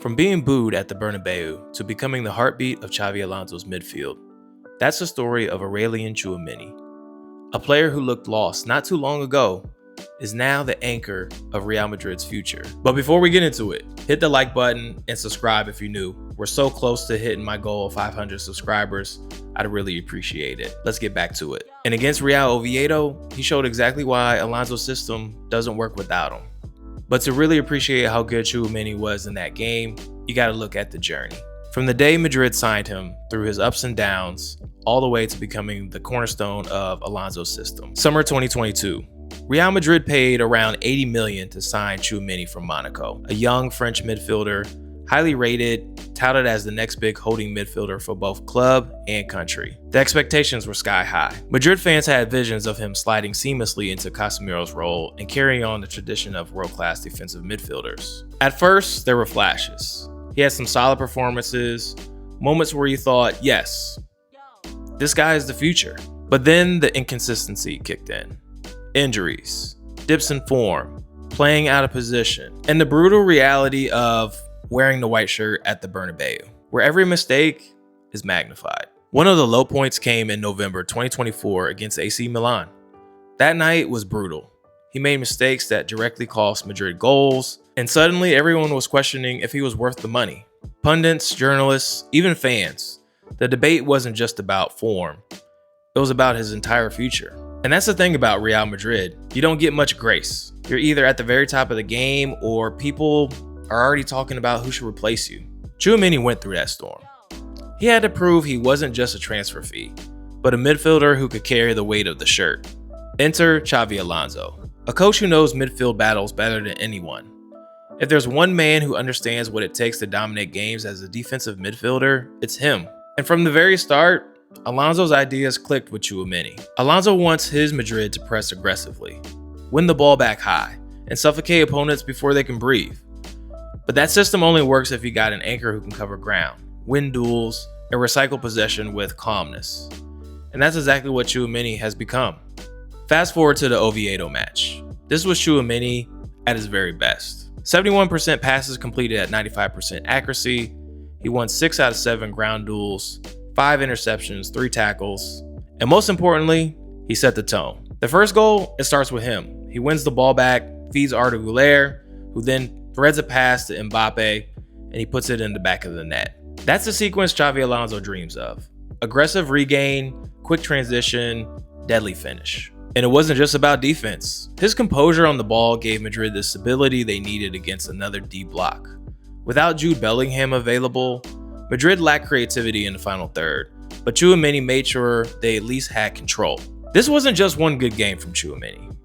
From being booed at the Bernabéu to becoming the heartbeat of Xabi Alonso's midfield, that's the story of Aurélien Tchouaméni. A player who looked lost not too long ago is now the anchor of Real Madrid's future. But before we get into it, hit the like button and subscribe if you're new. We're so close to hitting my goal of 500 subscribers. I'd really appreciate it. Let's get back to it. And against Real Oviedo, he showed exactly why Alonso's system doesn't work without him. But to really appreciate how good Tchouameni was in that game, you gotta look at the journey. From the day Madrid signed him, through his ups and downs, all the way to becoming the cornerstone of Alonso's system. Summer 2022, Real Madrid paid around 80 million to sign Tchouameni from Monaco, a young French midfielder, highly rated, touted as the next big holding midfielder for both club and country. The expectations were sky high. Madrid fans had visions of him sliding seamlessly into Casemiro's role and carrying on the tradition of world-class defensive midfielders. At first, there were flashes. He had some solid performances, moments where you thought, yes, this guy is the future. But then the inconsistency kicked in. Injuries, dips in form, playing out of position, and the brutal reality of wearing the white shirt at the Bernabéu, where every mistake is magnified. One of the low points came in November 2024 against AC Milan. That night was brutal. He made mistakes that directly cost Madrid goals, and suddenly everyone was questioning if he was worth the money. Pundits, journalists, even fans. The debate wasn't just about form. It was about his entire future. And that's the thing about Real Madrid. You don't get much grace. You're either at the very top of the game or people are already talking about who should replace you. Tchouameni went through that storm. He had to prove he wasn't just a transfer fee, but a midfielder who could carry the weight of the shirt. Enter Xabi Alonso, a coach who knows midfield battles better than anyone. If there's one man who understands what it takes to dominate games as a defensive midfielder, it's him. And from the very start, Alonso's ideas clicked with Tchouameni. Alonso wants his Madrid to press aggressively, win the ball back high, and suffocate opponents before they can breathe. But that system only works if you got an anchor who can cover ground, win duels, and recycle possession with calmness. And that's exactly what Tchouameni has become. Fast forward to the Oviedo match. This was Tchouameni at his very best. 71% passes completed at 95% accuracy. He won 6 out of 7 ground duels, 5 interceptions, 3 tackles, and most importantly, he set the tone. The first goal, it starts with him. He wins the ball back, feeds Arda Güler, who then threads a pass to Mbappe, and he puts it in the back of the net. That's the sequence Xabi Alonso dreams of. Aggressive regain, quick transition, deadly finish. And it wasn't just about defense. His composure on the ball gave Madrid the stability they needed against another D block. Without Jude Bellingham available, Madrid lacked creativity in the final third, but Tchouameni made sure they at least had control. This wasn't just one good game from Tchouameni.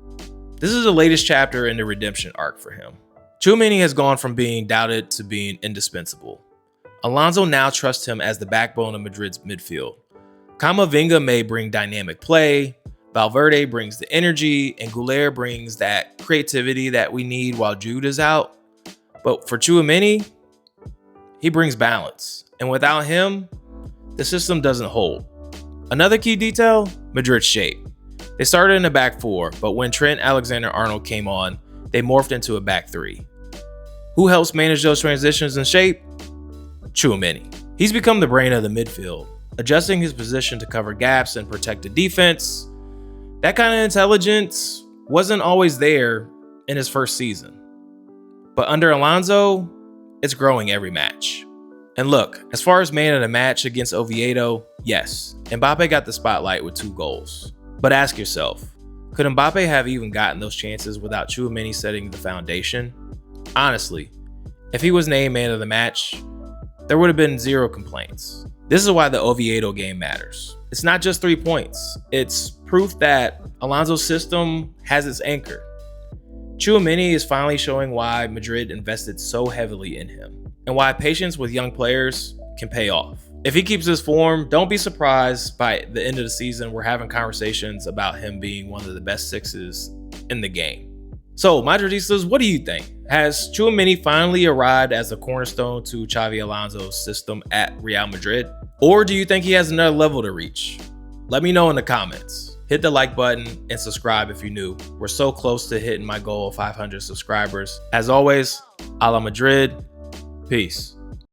This is the latest chapter in the redemption arc for him. Tchouameni has gone from being doubted to being indispensable. Alonso now trusts him as the backbone of Madrid's midfield. Camavinga may bring dynamic play, Valverde brings the energy, and Güler brings that creativity that we need while Jude is out. But for Tchouameni, he brings balance. And without him, the system doesn't hold. Another key detail, Madrid's shape. They started in a back four, but when Trent Alexander-Arnold came on, they morphed into a back three. Who helps manage those transitions and shape? Tchouameni. He's become the brain of the midfield, adjusting his position to cover gaps and protect the defense. That kind of intelligence wasn't always there in his first season. But under Alonso, it's growing every match. And look, as far as man of the match against Oviedo, yes, Mbappe got the spotlight with 2 goals. But ask yourself, could Mbappe have even gotten those chances without Tchouameni setting the foundation? Honestly, if he was named man of the match, there would have been 0 complaints. This is why the Oviedo game matters. It's not just 3 points. It's proof that Alonso's system has its anchor. Tchouameni is finally showing why Madrid invested so heavily in him and why patience with young players can pay off. If he keeps his form, don't be surprised by the end of the season we're having conversations about him being one of the best 6s in the game. So, Madridistas, what do you think? Has Tchouameni finally arrived as a cornerstone to Xabi Alonso's system at Real Madrid? Or do you think he has another level to reach? Let me know in the comments. Hit the like button and subscribe if you're new. We're so close to hitting my goal of 500 subscribers. As always, a la Madrid. Peace.